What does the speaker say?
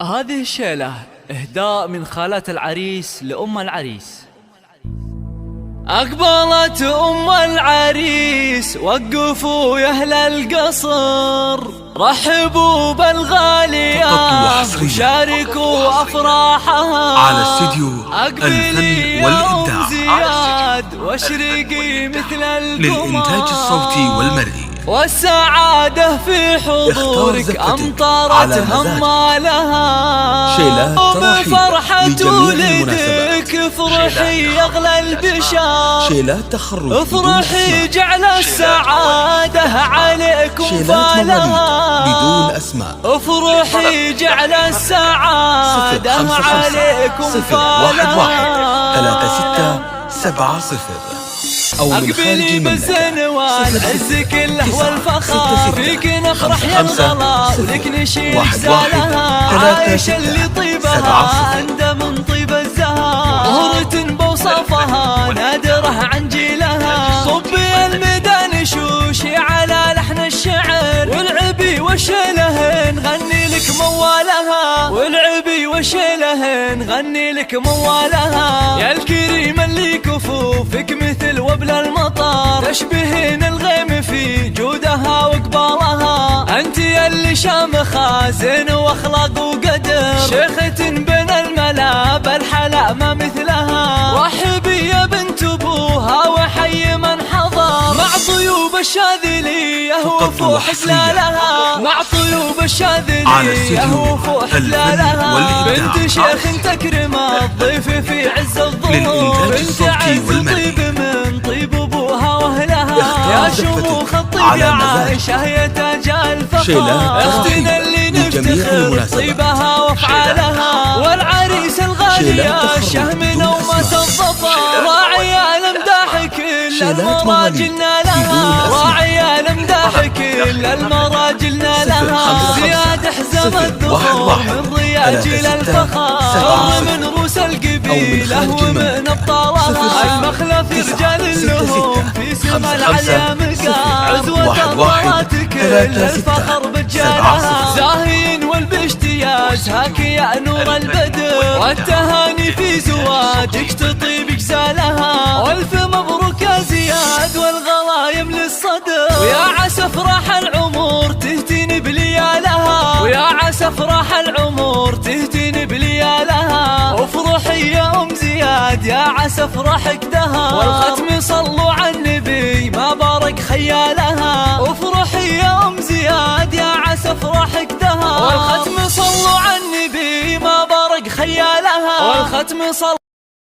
هذه الشيلة إهداء من خالة العريس لأم العريس. أقبلت أم العريس وقفوا يا أهل القصر، رحبوا بالغالية وشاركوا أفراحها. على استديو الفن والإبداع زياد واشرقي مثل القمر للإنتاج الصوتي والمرئي، والسعادة في حضورك أمطرت همالها. شيلات تراحيب لجميع المناسبات، افرحي أغلى البشار، شيلات تخرج افرحي جعل السعادة عليكم فالها بدون أسماء، افرحي جعل السعادة عليكم فالها. 3670 أو من خارج المملكة. والعز كله والفخر فيك نفرح يا الغلا ولك نشيل سالها. عايش اللي طيبها عنده من طيب الزهر، ظهرة بوصفها نادرة عن جيلها. صبي الميدان شوشي على لحن الشعر، والعبي وشيله نغني لك موالها، والعبي وشيله نغني لك موالها. يا الكريم اللي كفوفك مثل وبل المطر، تشبهين الغيم في جودها وقبالها. انت اللي شامخة زين واخلاق وقدر، شيخة بين الملا بالحلا ما مثلها. رحبي يا بنت ابوها وحي من حضر، مع طيوب الشاذلية وفوح حلالها، مع طيوب الشاذلية وفوح حلالها. بنت شيخ تكرم الضيف في عز الظهور، بنت عز طيب من طيب ابوها واهلها. يا شموخ الطيب يا عائشة يا تاج الفخر، اختنا اللي نفتخر طيبها وافعالها. والعريس الغالي الشهم نومة الظفر، راعي الامداح كل المراجلنا لها، راعي الامداح كل المراجلنا لها. زياد حزم الذخور من رياجل الفخر، من روس القبيله ومن ابطالها. المخلف رجال لهم في سما العليا مقام، عزوة الضوات كل الفخر بجالها. زاهين والباشتياز هاك يا نور البدر، والتهاني في زواجك تطيب جزالها. والف مبروك يا زياد والغلايم للصدر، ويا عسى افراح العمر تهتين بليالها، ويا عسى افراح العمر تهتين بليالها. افرحي يا ام زياد يا عسى افراحك دها، والختم صلوا على النبي ما بارك خيالها. افرحي يا ام زياد يا عسى افراحك دها، والختم صلوا على النبي ما بارك خيالها، والختم صلوا